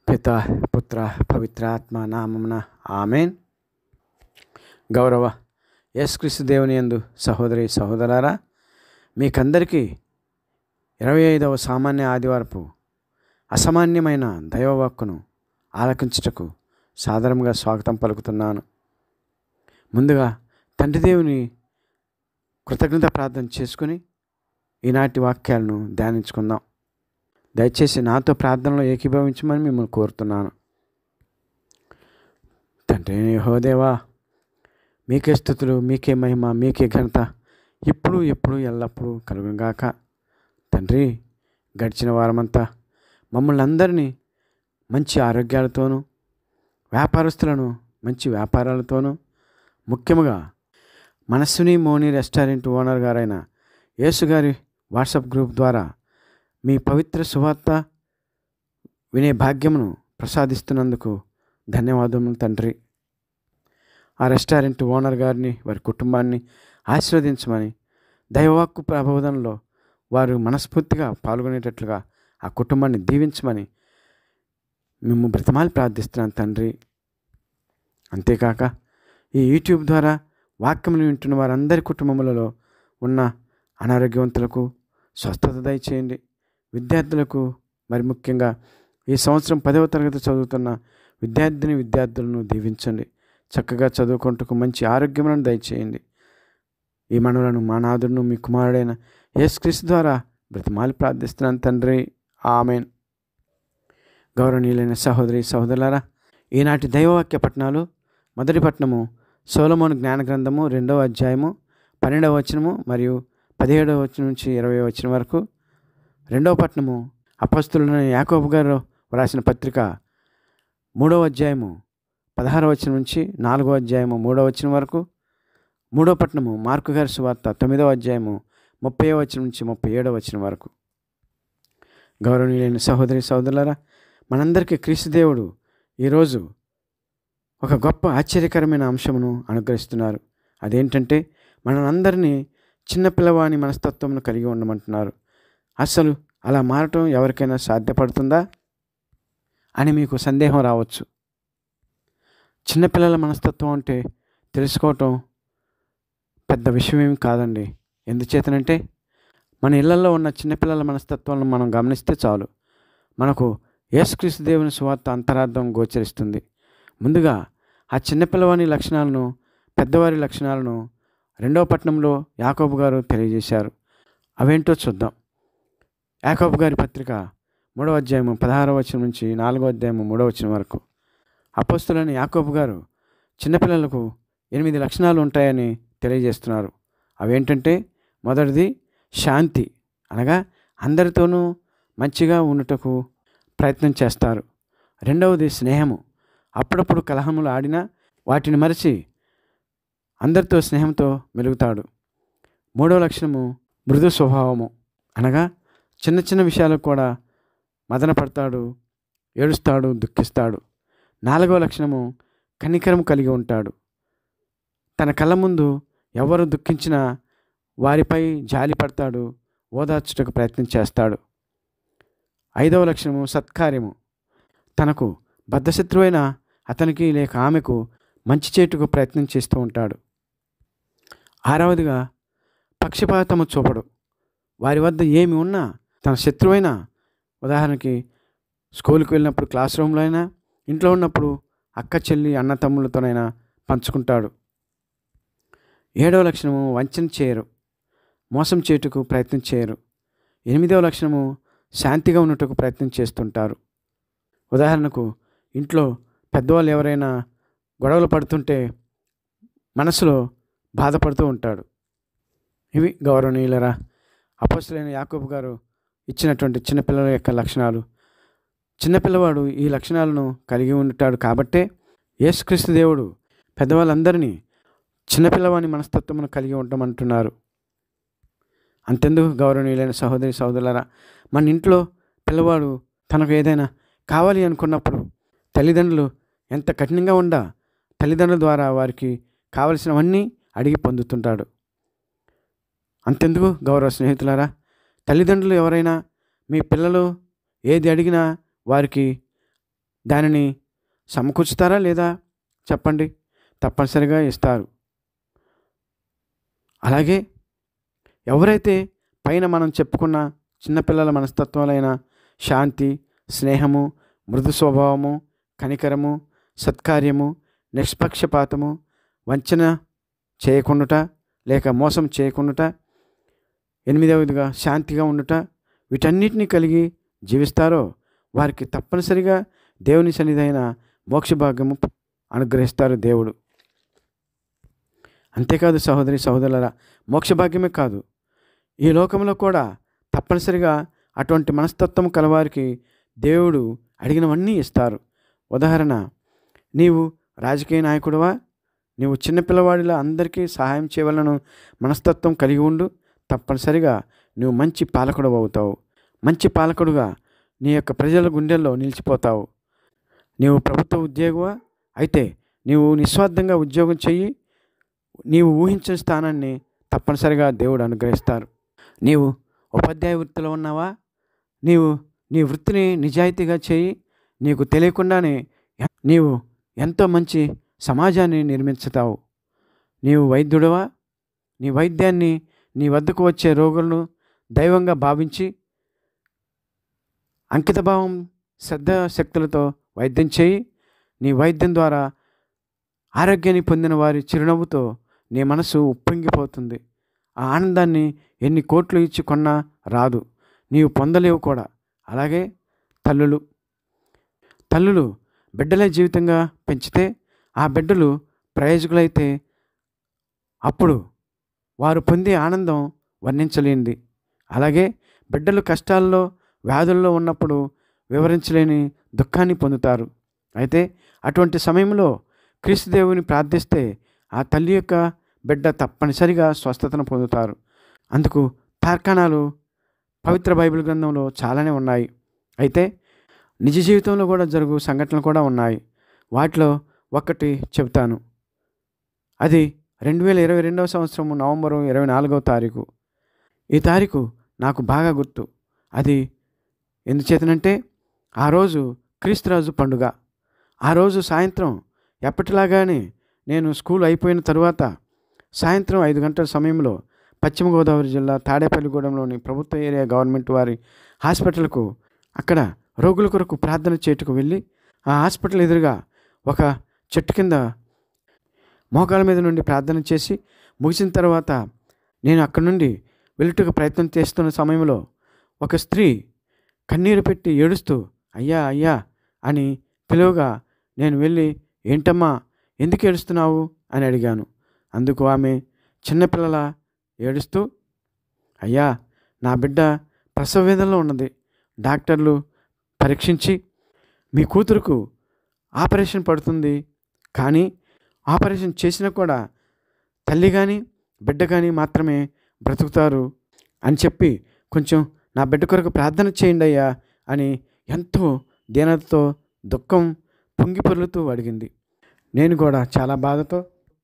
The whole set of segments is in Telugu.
పిత పుత్ర పవిత్రాత్మ నామమున ఆమెన్. గౌరవ యేసుక్రీస్తు దేవుని యందు సహోదరి సహోదరులారా, మీకందరికీ 25వ సామాన్య ఆదివారపు అసామాన్యమైన దైవవాక్కును ఆలకించుటకు సాదరంగా స్వాగతం పలుకుతున్నాను. ముందుగా తండ్రి దేవుని కృతజ్ఞత ప్రార్థన చేసుకుని ఈనాటి వాక్యాలను ధ్యానించుకుందాం. దయచేసి నాతో ప్రార్థనలో ఏకీభవించమని మిమ్మల్ని కోరుతున్నాను. తండ్రి యెహోవాదేవా, మీకే స్తుతులు, మీకే మహిమ, మీకే ఘనత ఇప్పుడు ఎప్పుడు ఎల్లప్పుడూ కలుగుగాక. తండ్రి, గడిచిన వారమంతా మమ్మల్ని అందరినీ మంచి ఆరోగ్యాలతోనూ, వ్యాపారస్తులను మంచి వ్యాపారాలతోనూ, ముఖ్యంగా మనస్సుని మోని రెస్టారెంట్ ఓనర్ గారైన యేసు గారి వాట్సాప్ గ్రూప్ ద్వారా మీ పవిత్ర సువార్త వినే భాగ్యమును ప్రసాదిస్తున్నందుకు ధన్యవాదములు తండ్రి. ఆ రెస్టారెంట్ ఓనర్ గారిని, వారి కుటుంబాన్ని ఆశీర్వదించమని, దైవవాక్కు ప్రబోధనలో వారు మనస్ఫూర్తిగా పాల్గొనేటట్లుగా ఆ కుటుంబాన్ని దీవించమని మేము బ్రతిమాలి ప్రార్థిస్తున్నాను తండ్రి. అంతేకాక ఈ యూట్యూబ్ ద్వారా వాక్యములు వింటున్న వారందరి కుటుంబములలో ఉన్న అనారోగ్యవంతులకు స్వస్థత దయచేయండి. విద్యార్థులకు, మరి ముఖ్యంగా ఈ సంవత్సరం 10వ తరగతి చదువుతున్న విద్యార్థులను దీవించండి. చక్కగా చదువుకుంటూ మంచి ఆరోగ్యములను దయచేయండి. ఈ మనవులను మా నాథుడును మీ కుమారుడైన యేసుక్రీస్తు ద్వారా బ్రతిమాలి ప్రార్థిస్తున్నాను తండ్రి. ఆమెన్. గౌరవనీయులైన సహోదరి సహోదరులారా, ఈనాటి దైవవాక్య పట్టణాలు: మొదటి పట్టణము సొలొమోను జ్ఞాన గ్రంథము 2వ అధ్యాయము 12వ వచనము మరియు 17వ వచనం నుంచి 20వ వచనం వరకు. రెండవ పట్టణము అపొస్తలుడైన యాకోబు గారు వ్రాసిన పత్రిక 3వ అధ్యాయము 16వ వచనం నుంచి 4వ అధ్యాయము 3వ వచనం వరకు. మూడవ పట్టణము మార్కు గారి సువార్త 9వ అధ్యాయము 30వ వచనం నుంచి 37వ వచనం వరకు. గౌరవనీయులైన సహోదరి సహోదరులారా, మనందరికీ క్రీస్తు దేవుడు ఈరోజు ఒక గొప్ప ఆశ్చర్యకరమైన అంశమును అనుగ్రహిస్తున్నారు. అదేంటంటే, మనందరినీ చిన్నపిల్లవాని మనస్తత్వమును కలిగి ఉండమంటున్నారు. అసలు అలా మారటం ఎవరికైనా సాధ్యపడుతుందా అని మీకు సందేహం రావచ్చు. చిన్నపిల్లల మనస్తత్వం అంటే తెలుసుకోవటం పెద్ద విషయం ఏమి కాదండి. ఎందుచేతనంటే, మన ఇళ్లలో ఉన్న చిన్నపిల్లల మనస్తత్వాలను మనం గమనిస్తే చాలు, మనకు యేసుక్రీస్తు దేవుని సువార్త అంతరార్థం గోచరిస్తుంది. ముందుగా ఆ చిన్నపిల్లవాని లక్షణాలను, పెద్దవారి లక్షణాలను 2వ పట్టణంలో యాకోబు గారు తెలియజేశారు. అవేంటో చూద్దాం. యాకోబు గారి పత్రిక 3వ అధ్యాయము 16వ వచనం నుంచి 4వ అధ్యాయము 3వ వచనం వరకు. అపొస్తలుడైన యాకోబు గారు చిన్నపిల్లలకు 8 లక్షణాలు ఉంటాయని తెలియజేస్తున్నారు. అవేంటంటే, మొదటిది శాంతి, అనగా అందరితోనూ మంచిగా ఉండుటకు ప్రయత్నం చేస్తారు. రెండవది స్నేహము, అప్పుడప్పుడు కలహములు ఆడినా వాటిని మరిచి అందరితో స్నేహంతో మెలుగుతాడు. మూడవ లక్షణము మృదు స్వభావము, అనగా చిన్న చిన్న విషయాలకు కూడా మదన పడతాడు, ఏడుస్తాడు, దుఃఖిస్తాడు. 4వ లక్షణము కనికరం కలిగి ఉంటాడు. తన కళ్ళ ముందు ఎవరు దుఃఖించినా వారిపై జాలి పడతాడు, ఓదార్చుటకు ప్రయత్నం చేస్తాడు. 5వ లక్షణము సత్కార్యము, తనకు బద్ధశత్రువైన అతనికి లేక ఆమెకు మంచి చేటుకు ప్రయత్నం చేస్తూ ఉంటాడు. 6వదిగా పక్షపాతము చూపడు. వారి వద్ద ఏమి ఉన్నా తన శత్రువైన, ఉదాహరణకి స్కూల్కి వెళ్ళినప్పుడు క్లాస్ రూమ్లో అయినా, ఇంట్లో ఉన్నప్పుడు అక్క చెల్లి అన్న తమ్ముళ్ళతోనైనా పంచుకుంటాడు. 7వ లక్షణము వంచన చేయరు, మోసం చేయుటకు ప్రయత్నం చేయరు. 8వ లక్షణము శాంతిగా ఉన్నట్టుకు ప్రయత్నం చేస్తుంటారు. ఉదాహరణకు ఇంట్లో పెద్దవాళ్ళు ఎవరైనా గొడవలు పడుతుంటే మనసులో బాధపడుతూ ఉంటాడు. ఇవి గౌరవనీయులరా, అపొస్తలుడైన యాకోబు గారు ఇచ్చినటువంటి చిన్నపిల్లల యొక్క లక్షణాలు. చిన్నపిల్లవాడు ఈ లక్షణాలను కలిగి ఉంటాడు కాబట్టే యేసుక్రీస్తు దేవుడు పెద్దవాళ్ళందరినీ చిన్నపిల్లవాని మనస్తత్వమును కలిగి ఉండమంటున్నారు. అంతెందుకు గౌరవనీయులైన సహోదరి సహోదరులారా, మన ఇంట్లో పిల్లవాడు తనకు ఏదైనా కావాలి అనుకున్నప్పుడు తల్లిదండ్రులు ఎంత కఠినంగా ఉండా తల్లిదండ్రుల ద్వారా వారికి కావలసినవన్నీ అడిగి పొందుతుంటాడు. అంతెందుకు గౌరవ స్నేహితులారా, తల్లిదండ్రులు ఎవరైనా మీ పిల్లలు ఏది అడిగినా వారికి దానిని సమకూర్చుతారా లేదా చెప్పండి? తప్పనిసరిగా ఇస్తారు. అలాగే ఎవరైతే పైన మనం చెప్పుకున్న చిన్నపిల్లల మనస్తత్వాలైన శాంతి, స్నేహము, మృదు స్వభావము, కనికరము, సత్కార్యము, నిష్పక్షపాతము, వంచన చేయకుండుట లేక మోసం చేయకుండుట, 8వదిగా శాంతిగా ఉండుట, వీటన్నిటిని కలిగి జీవిస్తారో వారికి తప్పనిసరిగా దేవుని సన్నిధైన మోక్షభాగ్యము అనుగ్రహిస్తారు దేవుడు. అంతేకాదు సహోదరి సహోదరులారా, మోక్షభాగ్యమే కాదు, ఈ లోకంలో కూడా తప్పనిసరిగా అటువంటి మనస్తత్వం కలవారికి దేవుడు అడిగినవన్నీ ఇస్తారు. ఉదాహరణ, నీవు రాజకీయ నాయకుడివా? నీవు చిన్నపిల్లవాడిలా అందరికీ సహాయం చేయవలను మనస్తత్వం కలిగి ఉండు. తప్పనిసరిగా నువ్వు మంచి పాలకుడు అవుతావు. మంచి పాలకుడుగా నీ యొక్క ప్రజల గుండెల్లో నిలిచిపోతావు. నీవు ప్రభుత్వ ఉద్యోగివా? అయితే నీవు నిస్వార్థంగా ఉద్యోగం చెయ్యి. నీవు ఊహించిన స్థానాన్ని తప్పనిసరిగా దేవుడు అనుగ్రహిస్తారు. నీవు ఉపాధ్యాయ వృత్తిలో ఉన్నావా? నీవు నీ వృత్తిని నిజాయితీగా చేయి. నీకు తెలియకుండానే నీవు ఎంతో మంచి సమాజాన్ని నిర్మించుతావు. నీవు వైద్యుడవా? నీ వైద్యాన్ని, నీ వద్దకు వచ్చే రోగులను దైవంగా భావించి అంకితభావం, శ్రద్ధాశక్తులతో వైద్యం చేయి. నీ వైద్యం ద్వారా ఆరోగ్యాన్ని పొందిన వారి చిరునవ్వుతో నీ మనసు ఉప్పొంగిపోతుంది. ఆ ఆనందాన్ని ఎన్ని కోట్లు ఇచ్చి కొన్నా రాదు, నీవు పొందలేవు కూడా. అలాగే తల్లులు బిడ్డలే జీవితంగా పెంచితే ఆ బిడ్డలు ప్రయోజకులైతే అప్పుడు వారు పొందే ఆనందం వర్ణించలేనిది. అలాగే బిడ్డలు కష్టాల్లో, వ్యాధుల్లో ఉన్నప్పుడు వివరించలేని దుఃఖాన్ని పొందుతారు. అయితే అటువంటి సమయంలో క్రీస్తు దేవుని ప్రార్థిస్తే ఆ తల్లి యొక్క బిడ్డ తప్పనిసరిగా స్వస్థతను పొందుతారు. అందుకు తార్కాణాలు పవిత్ర బైబిల్ గ్రంథంలో చాలానే ఉన్నాయి. అయితే నిజ జీవితంలో కూడా జరుగు సంఘటనలు కూడా ఉన్నాయి. వాటిలో ఒకటి చెబుతాను. అది 2022 సంవత్సరం నవంబర్ 24వ తారీఖు. ఈ తారీఖు నాకు బాగా గుర్తు. అది ఎందుచేతనంటే ఆ రోజు క్రీస్తురాజు పండుగ. ఆ రోజు సాయంత్రం ఎప్పటిలాగానే నేను స్కూల్ అయిపోయిన తరువాత సాయంత్రం 5 గంటల సమయంలో పశ్చిమ గోదావరి జిల్లా తాడేపల్లిగూడెంలోని ప్రభుత్వ ఏరియా గవర్నమెంట్ వారి హాస్పిటల్కు అక్కడ రోగుల కొరకు ప్రార్థన చేయుటకు వెళ్ళి ఆ హాస్పిటల్ ఎదురుగా ఒక చెట్టు కింద మోకాల మీద నుండి ప్రార్థన చేసి ముగిసిన తర్వాత నేను అక్కడి నుండి వెళ్ళుటకు ప్రయత్నం చేస్తున్న సమయంలో ఒక స్త్రీ కన్నీరు పెట్టి ఏడుస్తూ అయ్యా అయ్యా అని పిలువగా నేను వెళ్ళి ఏంటమ్మా ఎందుకు ఏడుస్తున్నావు అని అడిగాను. అందుకు ఆమె చిన్నపిల్లల ఏడుస్తూ అయ్యా నా బిడ్డ ప్రసవ వేదనలో ఉన్నది. డాక్టర్లు పరీక్షించి మీ కూతురుకు ఆపరేషన్ పడుతుంది, కానీ ఆపరేషన్ చేసినా కూడా తల్లి కానీ బిడ్డ కానీ మాత్రమే బ్రతుకుతారు అని చెప్పి కొంచెం నా బిడ్డ కొరకు ప్రార్థన చేయండి అయ్యా అని ఎంతో దీనతతో దుఃఖం పొంగి పొర్లుతూ అడిగింది. నేను కూడా చాలా బాధతో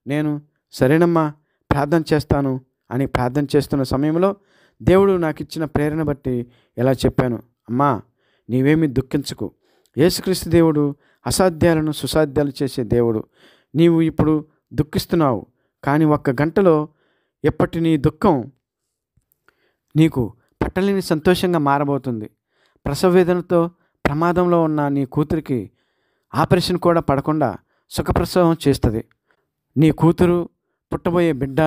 నేను సరేనమ్మా ప్రార్థన చేస్తాను అని ప్రార్థన చేస్తున్న సమయంలో దేవుడు నాకు ఇచ్చిన ప్రేరణ బట్టి ఇలా చెప్పాను. అమ్మా నీవేమీ దుఃఖించకు. యేసుక్రీస్తు దేవుడు అసాధ్యాలను సుసాధ్యాలు చేసే దేవుడు. నీవు ఇప్పుడు దుఃఖిస్తున్నావు, కానీ 1 గంటలో ఎప్పటి నీ దుఃఖం నీకు పట్టలేని సంతోషంగా మారబోతుంది. ప్రసవ వేదనతో ప్రమాదంలో ఉన్న నీ కూతురికి ఆపరేషన్ కూడా పడకుండా సుఖప్రసవం చేస్తుంది. నీ కూతురు, పుట్టబోయే బిడ్డ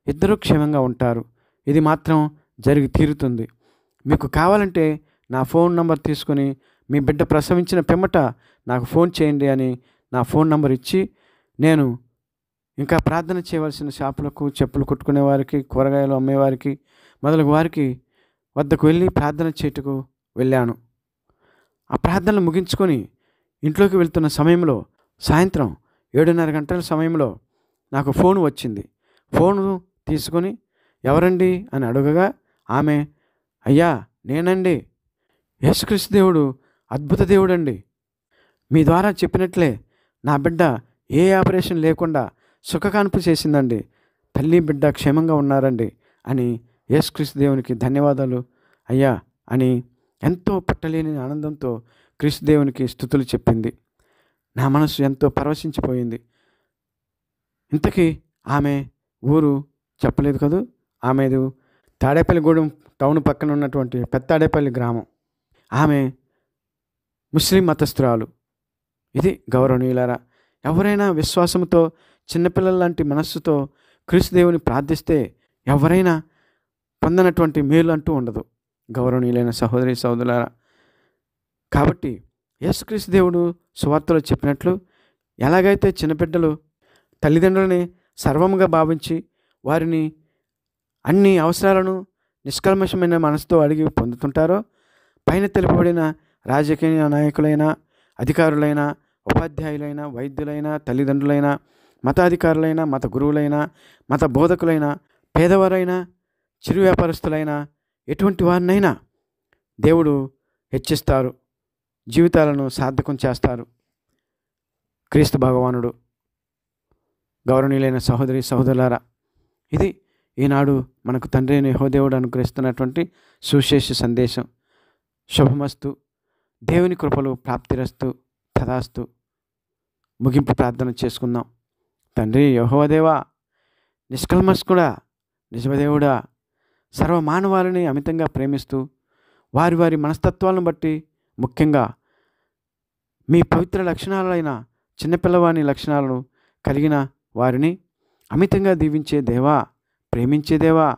ఇద్దరూ క్షేమంగా ఉంటారు. ఇది మాత్రం జరిగి తీరుతుంది. మీకు కావాలంటే నా ఫోన్ నంబర్ తీసుకొని మీ బిడ్డ ప్రసవించిన పిమ్మట నాకు ఫోన్ చేయండి అని నా ఫోన్ నంబర్ ఇచ్చి నేను ఇంకా ప్రార్థన చేయవలసిన షాపులకు, చెప్పులు కుట్టుకునే వారికి, కూరగాయలు అమ్మేవారికి మొదలగు వారికి వద్దకు వెళ్ళి ప్రార్థన చేయుటకు వెళ్ళాను. ఆ ప్రార్థనలు ముగించుకొని ఇంట్లోకి వెళ్తున్న సమయంలో సాయంత్రం 7:30 గంటల సమయంలో నాకు ఫోన్ వచ్చింది. ఫోను తీసుకొని ఎవరండి అని అడగగా ఆమె అయ్యా నేనండి, యేసుక్రీస్తు దేవుడు అద్భుత దేవుడండి. మీ ద్వారా చెప్పినట్లే నా బిడ్డ ఏ ఆపరేషన్ లేకుండా సుఖకాన్పు చేసిందండి. తల్లి బిడ్డ క్షేమంగా ఉన్నారండి అని యేసుక్రీస్తు దేవునికి ధన్యవాదాలు అయ్యా అని ఎంతో పట్టలేని ఆనందంతో క్రీస్తు దేవునికి స్తుతులు చెప్పింది. నా మనసు ఎంతో పరవశించిపోయింది. ఇంతకీ ఆమె ఊరు చెప్పలేదు కదూ. ఆమెది తాడేపల్లిగూడెం టౌన్ పక్కన ఉన్నటువంటి పెత్తాడేపల్లి గ్రామం. ఆమె ముస్లిం మతస్థురాలు. ఇది గౌరవనీయులారా, ఎవరైనా విశ్వాసంతో చిన్నపిల్లల లాంటి మనస్సుతో క్రీస్తు దేవుని ప్రార్థిస్తే ఎవరైనా పొందనటువంటి మేలు అంటూ ఉండదు గౌరవనీయులైన సహోదరి సహోదరులారా. కాబట్టి యేసుక్రీస్తు దేవుడు సువార్తలో చెప్పినట్లు, ఎలాగైతే చిన్నబిడ్డలు తల్లిదండ్రులని సర్వముగా భావించి వారిని అన్ని అవసరాలను నిష్కల్మషమైన మనసుతో అడిగి పొందుతుంటారో, పైన తెలుపబడిన రాజకీయ నాయకులైన, అధికారులైన, ఉపాధ్యాయులైన, వైద్యులైన, తల్లిదండ్రులైన, మతాధికారులైన, మత గురువులైన, మత బోధకులైన, పేదవారైన, చిరు వ్యాపారస్తులైన, ఎటువంటి వారినైనా దేవుడు హెచ్చిస్తారు, జీవితాలను సార్థకం చేస్తారు. క్రీస్తు భగవానుడు. గౌరవనీయులైన సహోదరి సహోదరులారా, ఇది ఈనాడు మనకు తండ్రి అయిన యెహోవాదేవుడు అనుగ్రహిస్తున్నటువంటి సువిశేష సందేశం. శుభమస్తు. దేవుని కృపలు ప్రాప్తిరస్తు. తదాస్తు. ముగింపు ప్రార్థన చేసుకుందాం. తండ్రి యెహోవాదేవా, నిష్కల్మషకుడా, నిజదేవుడా, సర్వమానవాళిని అమితంగా ప్రేమిస్తూ వారి వారి మనస్తత్వాలను బట్టి, ముఖ్యంగా మీ పవిత్ర లక్షణాలైన చిన్నపిల్లవాని లక్షణాలను కలిగిన వారిని అమితంగా దీవించే దేవా, ప్రేమించే దేవా,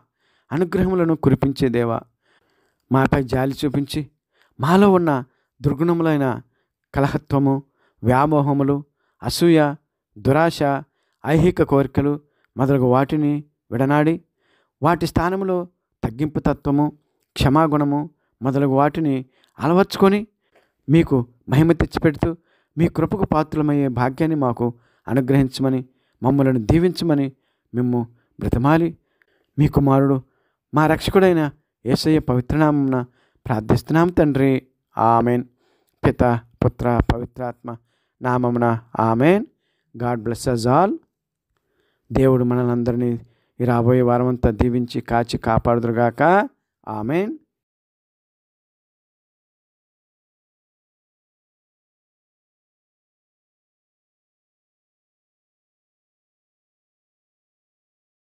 అనుగ్రహములను కురిపించే దేవా, మాపై జాలి చూపించి మాలో ఉన్న దుర్గుణములైన కలహత్వము, వ్యామోహములు, అసూయ, దురాశ, ఐహిక కోరికలు మొదలగు వాటిని విడనాడి వాటి స్థానంలో తగ్గింపు తత్వము, క్షమాగుణము మొదలగు వాటిని అలవర్చుకొని మీకు మహిమ తెచ్చిపెడుతూ మీ కృపకు పాత్రలమయ్యే భాగ్యాన్ని మాకు అనుగ్రహించమని, మమ్మలను దీవించమని మేము బ్రతమాలి మీ కుమారుడు మా రక్షకుడైన యేసయ్య పవిత్రనామమున ప్రార్థిస్తున్నాం తండ్రి. ఆమెన్. పిత, పుత్ర, పవిత్రాత్మ నామమున amen. God bless us all. దేవుడు మనలందరినీ ఈ రాబోయే వారమంతా దీవించి కాచి కాపాడుదురుగాక. ఆమెన్.